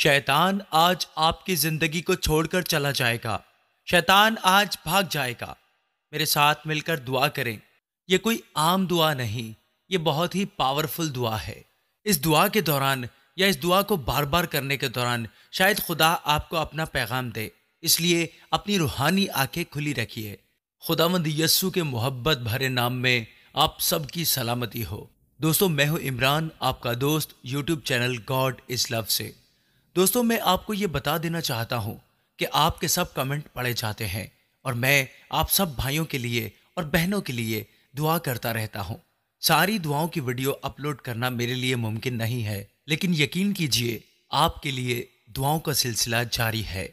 शैतान आज आपकी जिंदगी को छोड़कर चला जाएगा। शैतान आज भाग जाएगा। मेरे साथ मिलकर दुआ करें। ये कोई आम दुआ नहीं, ये बहुत ही पावरफुल दुआ है। इस दुआ के दौरान या इस दुआ को बार बार करने के दौरान शायद खुदा आपको अपना पैगाम दे, इसलिए अपनी रूहानी आंखें खुली रखिए। खुदावंद यस्सु के मोहब्बत भरे नाम में आप सबकी सलामती हो। दोस्तों, मैं हूं इमरान, आपका दोस्त YouTube channel God is love से। दोस्तों, मैं आपको ये बता देना चाहता हूं कि आपके सब कमेंट पढ़े जाते हैं और मैं आप सब भाइयों के लिए और बहनों के लिए दुआ करता रहता हूं। सारी दुआओं की वीडियो अपलोड करना मेरे लिए मुमकिन नहीं है, लेकिन यकीन कीजिए आपके लिए दुआओं का सिलसिला जारी है।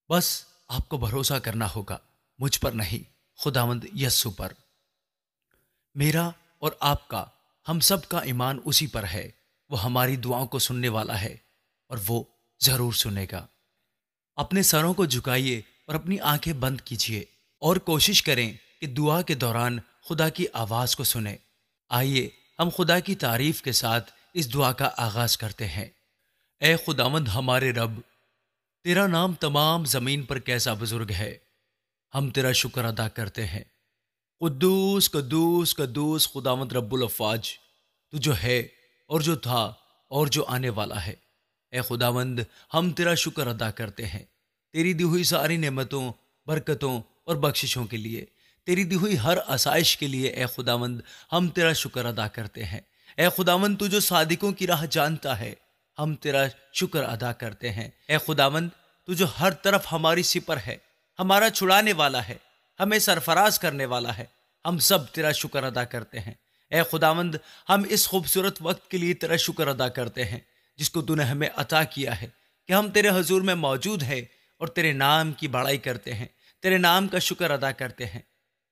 बस आपको भरोसा करना होगा, मुझ पर नहीं, खुदावंद यस्सु पर। मेरा और आपका, हम सब का ईमान उसी पर है। वो हमारी दुआओं को सुनने वाला है और वो जरूर सुनेगा। अपने सरों को झुकाइए और अपनी आंखें बंद कीजिए और कोशिश करें कि दुआ के दौरान खुदा की आवाज को सुने। आइए हम खुदा की तारीफ के साथ इस दुआ का आगाज करते हैं। ए खुदावंद हमारे रब, तेरा नाम तमाम जमीन पर कैसा बुजुर्ग है। हम तेरा शुक्र अदा करते हैं। कुद्दूस कद्दूस कद्दूस खुदावंद रब्बुल अफ़वाज, तू जो है और जो था और जो आने वाला है। ए खुदावंद, हम तेरा शुक्र अदा करते हैं तेरी दी हुई सारी नेमतों, बरकतों और बख्शिशों के लिए, तेरी दी हुई हर आसाइश के लिए। ए खुदावंद, हम तेरा शुक्र अदा करते हैं। ए खुदावंद, तू जो सादिकों की राह जानता है, हम तेरा शुक्र अदा करते हैं। ए खुदावंद, तू जो हर तरफ हमारी सिपर है, हमारा छुड़ाने वाला है, हमें सरफराज करने वाला है, हम सब तेरा शुक्र अदा करते हैं। ए खुदावंद, हम इस खूबसूरत वक्त के लिए तेरा शुक्र अदा करते हैं जिसको तूने हमें अता किया है कि हम तेरे हजूर में मौजूद हैं और तेरे नाम की बड़ाई करते हैं, तेरे नाम का शुक्र अदा करते हैं।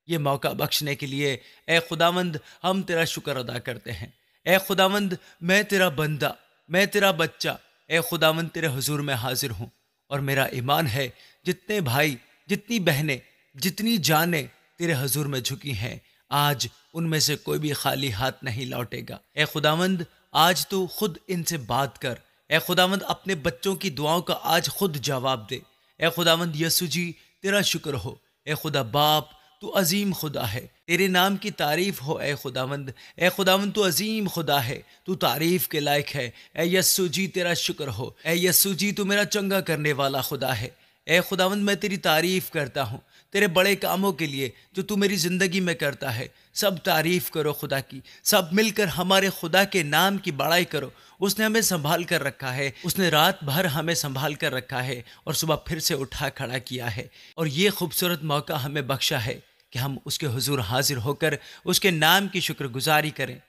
ये मौका बख्शने के लिए ए खुदावंद हम तेरा शुक्र अदा करते हैं। ए खुदावंद, मैं तेरा बंदा, मैं तेरा बच्चा, ए खुदावंद तेरे हुजूर में हाजिर हूँ और मेरा ईमान है जितने भाई, जितनी बहनें, जितनी जानें तेरे हुजूर में झुकी हैं, आज उनमें से कोई भी खाली हाथ नहीं लौटेगा। ए खुदावंद, आज तू खुद इनसे बात कर। ए खुदावंद, अपने बच्चों की दुआओं का आज खुद जवाब दे। ए खुदावंद यस्सु जी, तेरा शुक्र हो। ए खुदा बाप, तू अजीम खुदा है, तेरे नाम की तारीफ हो। ए खुदावंद, ए खुदावंद, तू अजीम खुदा है, तू तारीफ के लायक है। ए यस्सु जी, तेरा शुक्र हो। ए यस्सु जी, तू मेरा चंगा करने वाला खुदा है। ए खुदावंद, मैं तेरी तारीफ करता हूँ तेरे बड़े कामों के लिए जो तू मेरी जिंदगी में करता है। सब तारीफ करो खुदा की, सब मिलकर हमारे खुदा के नाम की बड़ाई करो। उसने हमें संभाल कर रखा है, उसने रात भर हमें संभाल कर रखा है और सुबह फिर से उठा खड़ा किया है और ये खूबसूरत मौका हमें बख्शा है कि हम उसके हुजूर हाजिर होकर उसके नाम की शुक्रगुजारी करें।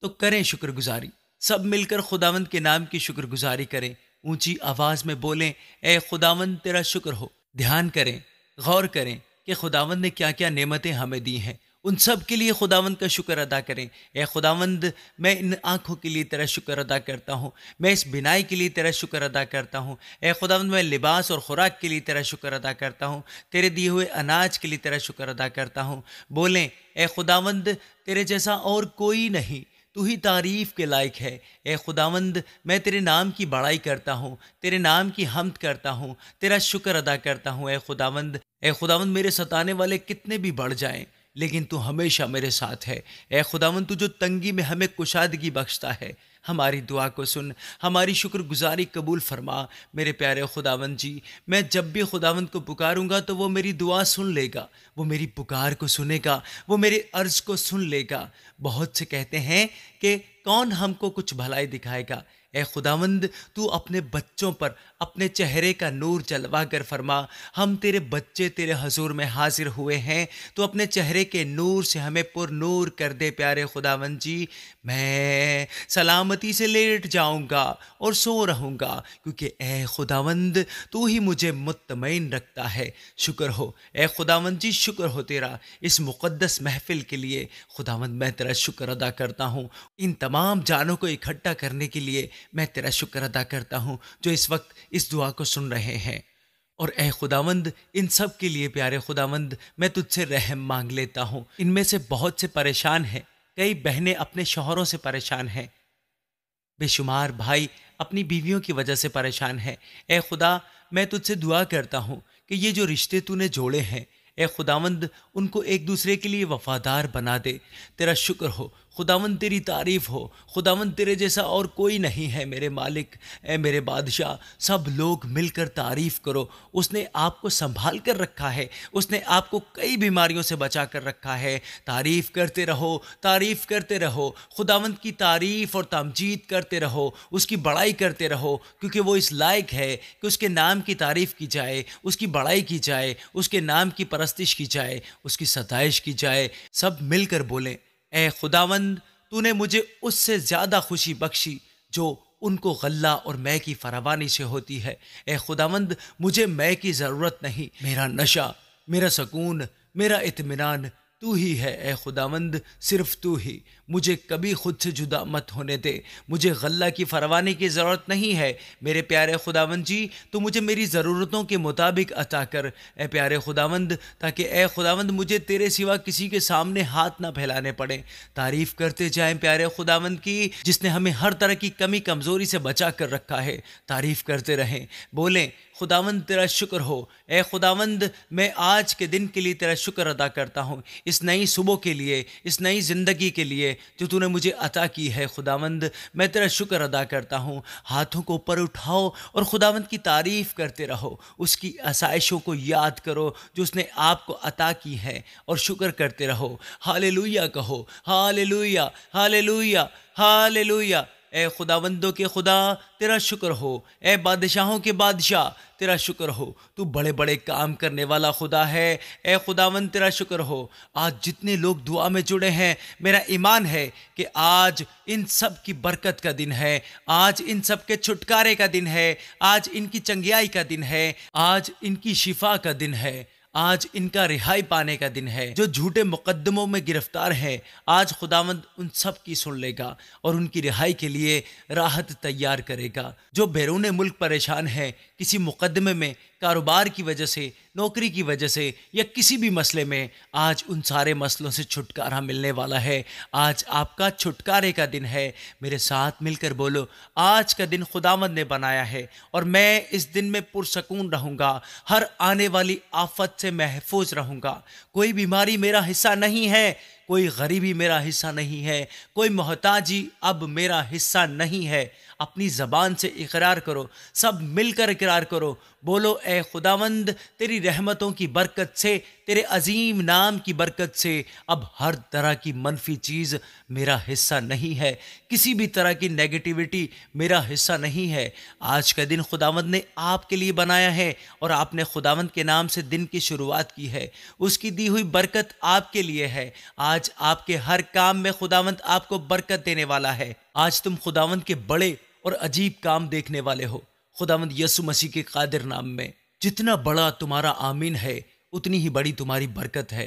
तो करें शुक्रगुजारी, सब मिलकर खुदावंद के नाम की शुक्रगुजारी करें। ऊंची आवाज में बोलें, ए खुदावंद तेरा शुक्र हो। ध्यान करें, गौर करें कि खुदावंद ने क्या क्या नेमतें हमें दी हैं, उन सब के लिए खुदावंद का शुक्र अदा करें। ए खुदावंद, मैं इन आँखों के लिए तेरा शुक्र अदा करता हूँ, मैं इस बिनाई के लिए तेरा शुक्र अदा करता हूँ। ए खुदावंद, मैं लिबास और खुराक के लिए तेरा शुक्र अदा करता हूँ, तेरे दिए हुए अनाज के लिए तेरा शुक्र अदा करता हूँ। बोलें, ए खुदावंद, तेरे जैसा और कोई नहीं, तू ही तारीफ के लायक है। ए खुदावंद, मैं तेरे नाम की बड़ाई करता हूँ, तेरे नाम की हम्द करता हूँ, तेरा शुक्र अदा करता हूँ। ए खुदावंद, मेरे सताने वाले कितने भी बढ़ जाएं, लेकिन तू हमेशा मेरे साथ है। ए खुदावंद, तू जो तंगी में हमें कुशादगी बख्शता है, हमारी दुआ को सुन, हमारी शुक्रगुजारी कबूल फरमा। मेरे प्यारे खुदावंद जी, मैं जब भी खुदावंद को पुकारूंगा तो वो मेरी दुआ सुन लेगा, वो मेरी पुकार को सुनेगा, वो मेरे अर्ज को सुन लेगा। बहुत से कहते हैं कि कौन हमको कुछ भलाई दिखाएगा। ए खुदावंद, तू अपने बच्चों पर अपने चेहरे का नूर जलवा कर फरमा, हम तेरे बच्चे तेरे हजूर में हाजिर हुए हैं, तो अपने चेहरे के नूर से हमें पुर नूर कर दे। प्यारे खुदावंद जी, मैं सलामती से लेट जाऊंगा और सो रहूंगा, क्योंकि ए खुदावंद, तू ही मुझे मुत्तमईन रखता है। शुक्र हो ए खुदावंद जी, शुक्र हो तेरा इस मुक़द्दस महफिल के लिए। खुदावंद, मैं तेरा शुक्र अदा करता हूँ इन तमाम जानों को इकट्ठा करने के लिए। मैं तेरा शुक्र अदा करता हूँ जो इस वक्त इस दुआ को सुन रहे हैं। और ए खुदावंद, इन सब के लिए प्यारे खुदावंद, मैं तुझसे रहम मांग लेता हूँ। इनमें से बहुत से परेशान हैं, कई बहनें अपने शौहरों से परेशान हैं, बेशुमार भाई अपनी बीवियों की वजह से परेशान हैं। ए खुदा, मैं तुझसे दुआ करता हूँ कि ये जो रिश्ते तूने जोड़े हैं, ए खुदावंद, उनको एक दूसरे के लिए वफादार बना दे। तेरा शुक्र हो खुदावंद, तेरी तारीफ हो खुदावंद, तेरे जैसा और कोई नहीं है मेरे मालिक। ए मेरे बादशाह, सब लोग मिलकर तारीफ करो। उसने आपको संभाल कर रखा है, उसने आपको कई बीमारियों से बचा कर रखा है। तारीफ करते रहो, तारीफ करते रहो, खुदावंद की तारीफ और तमजीद करते रहो, उसकी बड़ाई करते रहो, क्योंकि वो इस लायक है कि उसके नाम की तारीफ की जाए, उसकी बड़ाई की जाए, उसके नाम की परस्तिश की जाए, उसकी सताइश की जाए। सब मिलकर बोलें, ए खुदावंद, तूने मुझे उससे ज़्यादा खुशी बख्शी जो उनको गल्ला और मैं की फरावानी से होती है। ए खुदावंद, मुझे मैं की ज़रूरत नहीं। मेरा नशा, मेरा सकून, मेरा इत्मीनान तू ही है। ए खुदावंद, सिर्फ तू ही। मुझे कभी खुद से जुदा मत होने दे। मुझे गल्ला की फरवानी की ज़रूरत नहीं है। मेरे प्यारे खुदावंद जी, तू मुझे मेरी ज़रूरतों के मुताबिक अता कर ए प्यारे खुदावंद, ताकि ए खुदावंद मुझे तेरे सिवा किसी के सामने हाथ ना फैलाने पड़े। तारीफ़ करते जाएं प्यारे खुदावंद की, जिसने हमें हर तरह की कमी कमज़ोरी से बचा कर रखा है। तारीफ़ करते रहें, बोलें, खुदावंद तेरा शुक्र हो। ए खुदावंद, मैं आज के दिन के लिए तेरा शुक्र अदा करता हूँ, इस नई सुबह के लिए, इस नई ज़िंदगी के लिए जो तूने मुझे अता की है। खुदावंद, मैं तेरा शुक्र अदा करता हूँ। हाथों को ऊपर उठाओ और खुदावंद की तारीफ़ करते रहो, उसकी आसाइशों को याद करो जो उसने आपको अता की है, और शुक्र करते रहो। हालेलुया कहो, हालेलुया, हालेलुया, हालेलुया। ए खुदावंदों के खुदा तेरा शुक्र हो। ए बादशाहों के बादशाह तेरा शुक्र हो। तू बड़े बड़े काम करने वाला खुदा है। ए खुदावंद तेरा शुक्र हो। आज जितने लोग दुआ में जुड़े हैं, मेरा ईमान है कि आज इन सब की बरकत का दिन है, आज इन सब के छुटकारे का दिन है, आज इनकी चंगियाई का दिन है, आज इनकी शिफा का दिन है, आज इनका रिहाई पाने का दिन है। जो झूठे मुकद्दमों में गिरफ्तार हैं, आज खुदावंद उन सब की सुन लेगा और उनकी रिहाई के लिए राहत तैयार करेगा। जो बैरून मुल्क परेशान हैं, किसी मुकद्दमे में, कारोबार की वजह से, नौकरी की वजह से या किसी भी मसले में, आज उन सारे मसलों से छुटकारा मिलने वाला है। आज आपका छुटकारे का दिन है। मेरे साथ मिलकर बोलो, आज का दिन खुदावंद ने बनाया है और मैं इस दिन में पुरसकून रहूँगा, हर आने वाली आफत से महफूज रहूँगा। कोई बीमारी मेरा हिस्सा नहीं है, कोई गरीबी मेरा हिस्सा नहीं है, कोई मोहताजी अब मेरा हिस्सा नहीं है। अपनी ज़बान से इकरार करो, सब मिलकर इकरार करो। बोलो, ए खुदावंद, तेरी रहमतों की बरकत से, तेरे अजीम नाम की बरकत से अब हर तरह की मनफी चीज़ मेरा हिस्सा नहीं है, किसी भी तरह की नेगेटिविटी मेरा हिस्सा नहीं है। आज का दिन खुदावंद ने आपके लिए बनाया है और आपने खुदावंद के नाम से दिन की शुरुआत की है। उसकी दी हुई बरकत आपके लिए है। आज आपके हर काम में खुदावंद आपको बरकत देने वाला है। आज तुम खुदावंद के बड़े और अजीब काम देखने वाले हो। खुदावंद यीशु मसीह के कादिर नाम में, जितना बड़ा तुम्हारा आमीन है, उतनी ही बड़ी तुम्हारी बरकत है।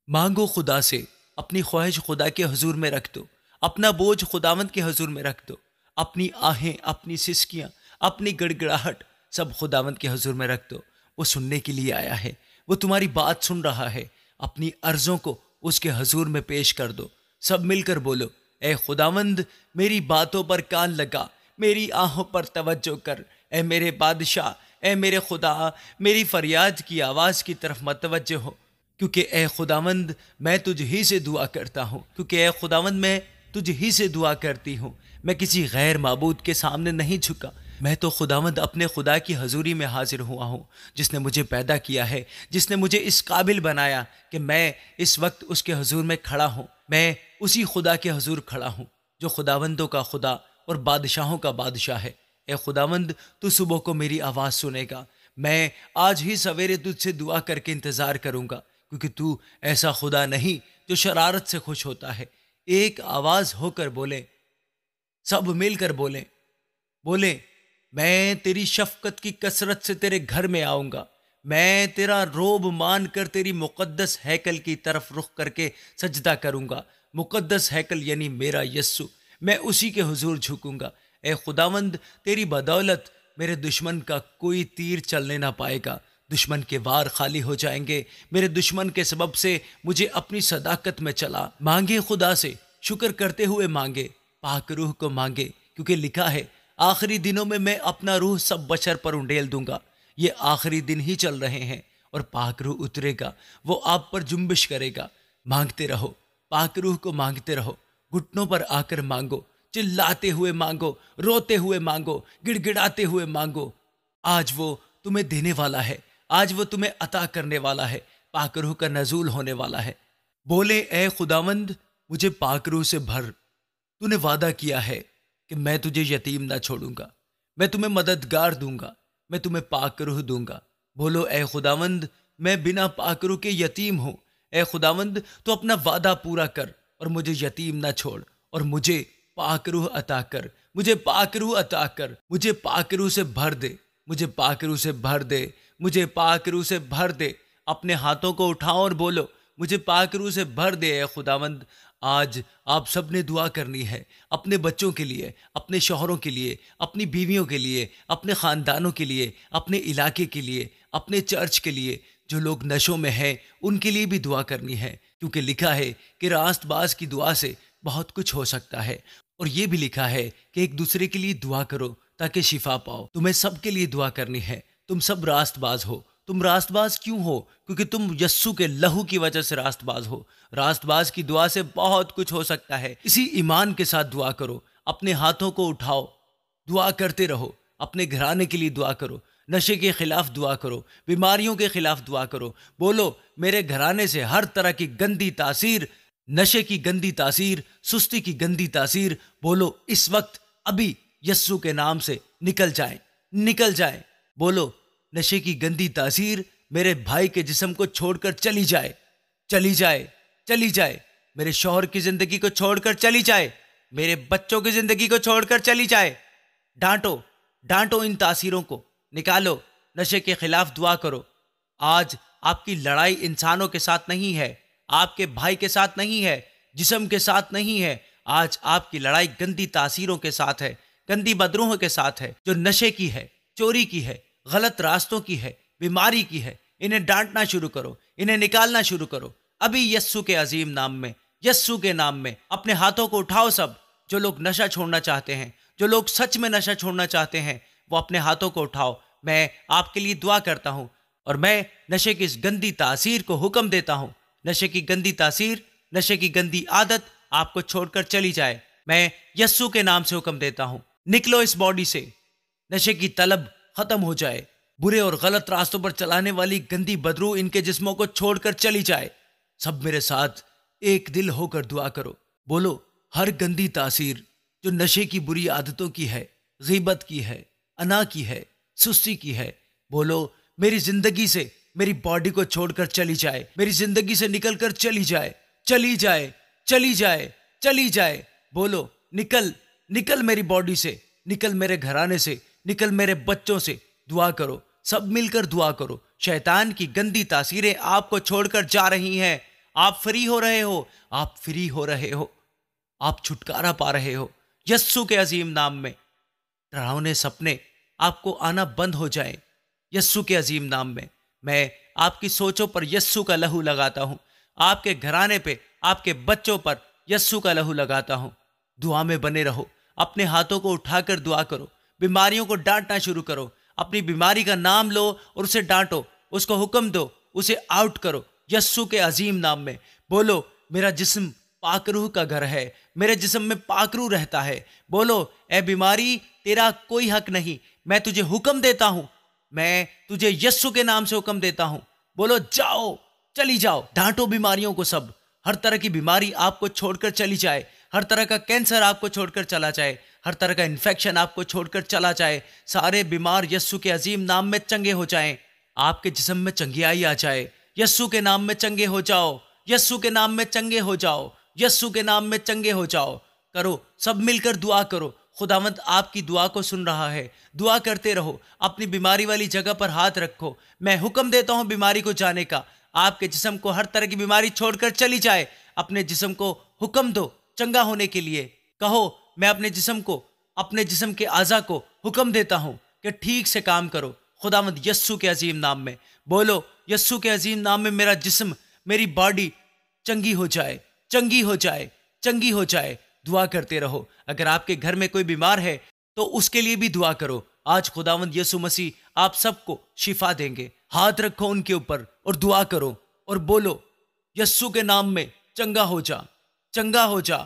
मांगो खुदा से, अपनी ख्वाहिश खुदा के हुजूर में रख दो, अपना बोझ खुदावंद के हुजूर में रख दो, अपनी आहें, अपनी सिसकियां, अपनी गड़गड़ाहट सब खुदावंद के हुजूर में रख दो। वो सुनने के लिए आया है, वो तुम्हारी बात सुन रहा है। अपनी अर्जों को उसके हुजूर में पेश कर दो। सब मिलकर बोलो, ए खुदावंद, मेरी बातों पर कान लगा, मेरी आहों पर तवज्जो कर। ए मेरे बादशाह, ए मेरे खुदा, मेरी फरियाद की आवाज़ की तरफ मतवज्जो हो, क्योंकि ए खुदावंद, मैं तुझ ही से दुआ करता हूँ, क्योंकि ए खुदावंद, मैं तुझ ही से दुआ करती हूँ। मैं किसी गैर माबूद के सामने नहीं झुका। मैं तो खुदावंद अपने खुदा की हजूरी में हाजिर हुआ हूँ, जिसने मुझे पैदा किया है, जिसने मुझे इस काबिल बनाया कि मैं इस वक्त उसके हजूर में खड़ा हूँ। मैं उसी खुदा के हजूर खड़ा हूँ जो खुदावंदों का खुदा और बादशाहों का बादशाह है। ए खुदावंद, तू सुबह को मेरी आवाज़ सुनेगा। मैं आज ही सवेरे तुझसे दुआ करके इंतज़ार करूँगा, क्योंकि तू ऐसा खुदा नहीं जो शरारत से खुश होता है। एक आवाज़ होकर बोले, सब मिलकर बोलें, बोले, मैं तेरी शफकत की कसरत से तेरे घर में आऊँगा। मैं तेरा रोब मान कर तेरी मुक़द्दस हैकल की तरफ रुख करके सजदा करूँगा। मुक़द्दस हैकल यानी मेरा यस्सु, मैं उसी के हुजूर झुकूँगा। ए खुदावंद, तेरी बदौलत मेरे दुश्मन का कोई तीर चलने ना पाएगा। दुश्मन के वार खाली हो जाएंगे। मेरे दुश्मन के सबब से मुझे अपनी सदाकत में चला। मांगे खुदा से, शुक्र करते हुए मांगे, पाक रूह को मांगे क्योंकि लिखा है आखिरी दिनों में मैं अपना रूह सब बशर पर उंडेल दूंगा। ये आखिरी दिन ही चल रहे हैं और पाक रूह उतरेगा, वो आप पर जुम्बिश करेगा। मांगते रहो, पाक रूह को मांगते रहो, घुटनों पर आकर मांगो, चिल्लाते हुए मांगो, रोते हुए मांगो, गिड़गिड़ाते हुए मांगो। आज वो तुम्हें देने वाला है, आज वो तुम्हें अता करने वाला है, पाक रूह का नजूल होने वाला है। बोले ए खुदावंद मुझे पाक रूह से भर, तूने वादा किया है कि मैं तुझे यतीम ना छोड़ूंगा, मैं तुम्हें मददगार दूंगा, मैं तुम्हें पाक रूह दूंगा। बोलो ए खुदावंद मैं बिना पाक रूह के यतीम हूं, ए खुदावंद तो अपना वादा पूरा कर और मुझे यतीम ना छोड़, और मुझे पाक रूह अता कर, मुझे पाक रूह अता कर, मुझे पाक रूह से भर दे, मुझे पाक रूह से भर दे, मुझे पाक रूह से भर दे। अपने हाथों को उठाओ और बोलो मुझे पाक रूह से भर दे ए खुदावंद। आज आप सब ने दुआ करनी है अपने बच्चों के लिए, अपने शौहरों के लिए, अपनी बीवियों के लिए, अपने ख़ानदानों के लिए, अपने इलाके के लिए, अपने चर्च के लिए। जो लोग नशों में हैं उनके लिए भी दुआ करनी है, क्योंकि लिखा है कि रास्तबाज की दुआ से बहुत कुछ हो सकता है। और ये भी लिखा है कि एक दूसरे के लिए दुआ करो ताकि शिफा पाओ। तुम्हें सबके लिए दुआ करनी है। तुम सब रास्तबाज हो। तुम रास्तबाज क्यों हो? क्योंकि तुम यस्सु के लहू की वजह से रास्तबाज हो। रास्तबाज की दुआ से बहुत कुछ हो सकता है। इसी ईमान के साथ दुआ करो, अपने हाथों को उठाओ, दुआ करते रहो। अपने घराने के लिए दुआ करो, नशे के खिलाफ दुआ करो, बीमारियों के खिलाफ दुआ करो। बोलो मेरे घराने से हर तरह की गंदी तासीर, नशे की गंदी तासीर, सुस्ती की गंदी तासीर, बोलो इस वक्त अभी यस्सु के नाम से निकल जाए, निकल जाए। बोलो नशे की गंदी तासीर मेरे भाई के जिस्म को छोड़कर चली जाए, चली जाए, चली जाए। मेरे शौहर की जिंदगी को छोड़कर चली जाए, मेरे बच्चों की जिंदगी को छोड़कर चली जाए। डांटो, डांटो इन तासीरों को, निकालो। नशे के खिलाफ दुआ करो। आज आपकी लड़ाई इंसानों के साथ नहीं है, आपके भाई के साथ नहीं है, जिस्म के साथ नहीं है। आज आपकी लड़ाई गंदी तासीरों के साथ है, गंदी बदरूहों के साथ है, जो नशे की है, चोरी की है, गलत रास्तों की है, बीमारी की है। इन्हें डांटना शुरू करो, इन्हें निकालना शुरू करो। अभी यस्सु के अजीम नाम में, यस्सु के नाम में अपने हाथों को उठाओ। सब जो लोग नशा छोड़ना चाहते हैं, जो लोग सच में नशा छोड़ना चाहते हैं, वो अपने हाथों को उठाओ। मैं आपके लिए दुआ करता हूं और मैं नशे की इस गंदी तासीर को हुक्म देता हूं। नशे की गंदी तासीर, नशे की गंदी आदत आपको छोड़कर चली जाए। मैं यस्सु के नाम से हुक्म देता हूं, निकलो इस बॉडी से। नशे की तलब खत्म हो जाए। बुरे और गलत रास्तों पर चलाने वाली गंदी बदरू इनके जिस्मों को छोड़कर चली जाए। सब मेरे साथ एक दिल होकर दुआ करो। बोलो हर गंदी तासीर जो नशे की बुरी आदतों की है, गीबत की है, अना की है, सुस्ती की है, बोलो मेरी जिंदगी से, मेरी बॉडी को छोड़कर चली जाए, मेरी जिंदगी से निकलकर चली जाए, चली जाए, चली जाए, चली जाए। बोलो निकल, निकल मेरी बॉडी से, निकल मेरे घराने से, निकल मेरे बच्चों से। दुआ करो, सब मिलकर दुआ करो। शैतान की गंदी तासीरें आपको छोड़कर जा रही हैं। आप फ्री हो रहे हो, आप फ्री हो रहे हो, आप छुटकारा पा रहे हो। यस्सु के अजीम नाम में डरावने सपने आपको आना बंद हो जाएं। यस्सु के अजीम नाम में मैं आपकी सोचों पर यस्सु का लहू लगाता हूं, आपके घराने पे, आपके बच्चों पर यस्सु का लहू लगाता हूं। दुआ में बने रहो, अपने हाथों को उठाकर दुआ करो। बीमारियों को डांटना शुरू करो। अपनी बीमारी का नाम लो और उसे डांटो, उसको हुक्म दो, उसे आउट करो यस्सु के अजीम नाम में। बोलो मेरा जिस्म पाक रूह का घर है, मेरे जिस्म में पाक रूह रहता है। बोलो ए बीमारी तेरा कोई हक नहीं, मैं तुझे हुक्म देता हूं, मैं तुझे यस्सु के नाम से हुक्म देता हूं। बोलो जाओ, चली जाओ। डांटो बीमारियों को सब। हर तरह की बीमारी आपको छोड़कर चली जाए, हर तरह का कैंसर आपको छोड़कर चला जाए, हर तरह का इन्फेक्शन आपको छोड़कर चला जाए। सारे बीमार यस्सु के अजीम नाम में चंगे हो जाएं। आपके जिस्म में चंगियाई आ जाए। यस्सु के नाम में चंगे हो जाओ, यस्सु के नाम में चंगे हो जाओ, यस्सु के नाम में चंगे हो जाओ। करो, सब मिलकर दुआ करो। खुदावंद आपकी दुआ को सुन रहा है। दुआ करते रहो, अपनी बीमारी वाली जगह पर हाथ रखो। मैं हुक्म देता हूं बीमारी को जाने का। आपके जिस्म को हर तरह की बीमारी छोड़कर चली जाए। अपने जिस्म को हुक्म दो चंगा होने के लिए। कहो मैं अपने जिस्म को, अपने जिस्म के आज़ा को हुक्म देता हूं कि ठीक से काम करो। खुदावंद यस्सु के अजीम नाम में बोलो, यस्सु के अजीम नाम में मेरा जिस्म, मेरी बॉडी चंगी हो जाए, चंगी हो जाए, चंगी हो जाए। दुआ करते रहो। अगर आपके घर में कोई बीमार है तो उसके लिए भी दुआ करो। आज खुदावंद यीशु मसीह आप सबको शिफा देंगे। हाथ रखो उनके ऊपर और दुआ करो और बोलो, यस्सु के नाम में चंगा हो जा, चंगा हो जा,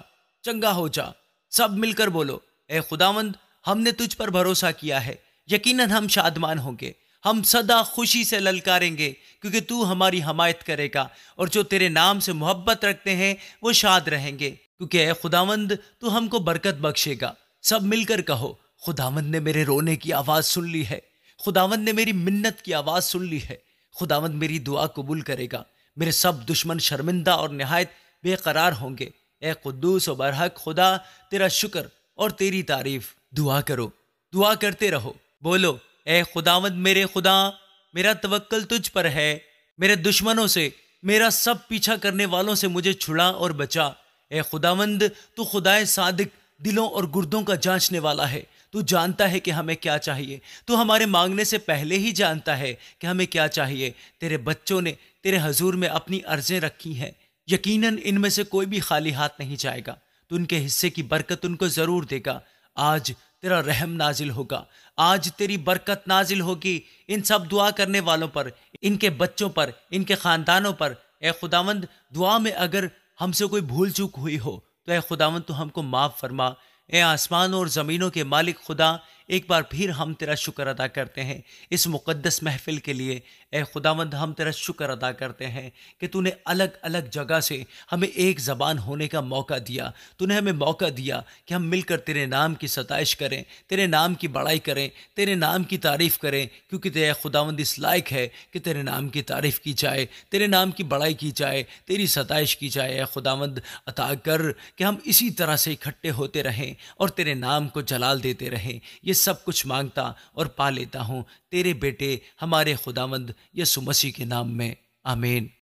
चंगा हो जा। सब मिलकर बोलो, ए खुदावंद, हमने तुझ पर भरोसा किया है, यकीनन हम शादमान होंगे, हम सदा खुशी से ललकारेंगे, क्योंकि तू हमारी हमायत करेगा और जो तेरे नाम से मोहब्बत रखते हैं वो शाद रहेंगे, क्योंकि ए खुदावंद तू हमको बरकत बख्शेगा। सब मिलकर कहो, खुदावंद ने मेरे रोने की आवाज सुन ली है, खुदावंद ने मेरी मिन्नत की आवाज सुन ली है, खुदावंद मेरी दुआ कबूल करेगा। मेरे सब दुश्मन शर्मिंदा और निहायत बेकरार होंगे। ए कुद्दूस और बरहक खुदा, तेरा शुक्र और तेरी तारीफ। दुआ करो, दुआ करते रहो। बोलो, ए खुदावंद मेरे खुदा, मेरा तवक्कल तुझ पर है। मेरे दुश्मनों से, मेरा सब पीछा करने वालों से मुझे छुड़ा और बचा। ए खुदावंद, तू खुदाए सादिक, दिलों और गुर्दों का जांचने वाला है। तू जानता है कि हमें क्या चाहिए। तू हमारे मांगने से पहले ही जानता है कि हमें क्या चाहिए। तेरे बच्चों ने तेरे हजूर में अपनी अर्जें रखी हैं, यकीनन इनमें से कोई भी खाली हाथ नहीं जाएगा। तू उनके हिस्से की बरकत उनको जरूर देगा। आज तेरा रहम नाजिल होगा, आज तेरी बरकत नाजिल होगी इन सब दुआ करने वालों पर, इनके बच्चों पर, इनके खानदानों पर। ए खुदावंद, दुआ में अगर हमसे कोई भूल चूक हुई हो तो ए खुदावंद तू हमको माफ फरमा। ए आसमान और ज़मीनों के मालिक खुदा, एक बार फिर हम तेरा शुक्र अदा करते हैं इस मुक़द्दस महफ़िल के लिए। ए खुदावंद, हम तेरा शुक्र अदा करते हैं कि तूने अलग अलग जगह से हमें एक ज़बान होने का मौका दिया। तूने हमें मौका दिया कि हम मिलकर तेरे नाम की सताइश करें, तेरे नाम की बड़ाई करें, तेरे नाम की तारीफ़ करें, क्योंकि तेरा खुदावंद इस लायक है कि तेरे नाम की तारीफ़ की जाए, तेरे नाम की बड़ाई की जाए, तेरी सताइश की जाए। ए खुदावंद, अता कर कि हम इसी तरह से इकट्ठे होते रहें और तेरे नाम को जलाल देते रहें। ये सब कुछ मांगता और पा लेता हूँ तेरे बेटे हमारे खुदावंद यीशु मसीह के नाम में, आमीन।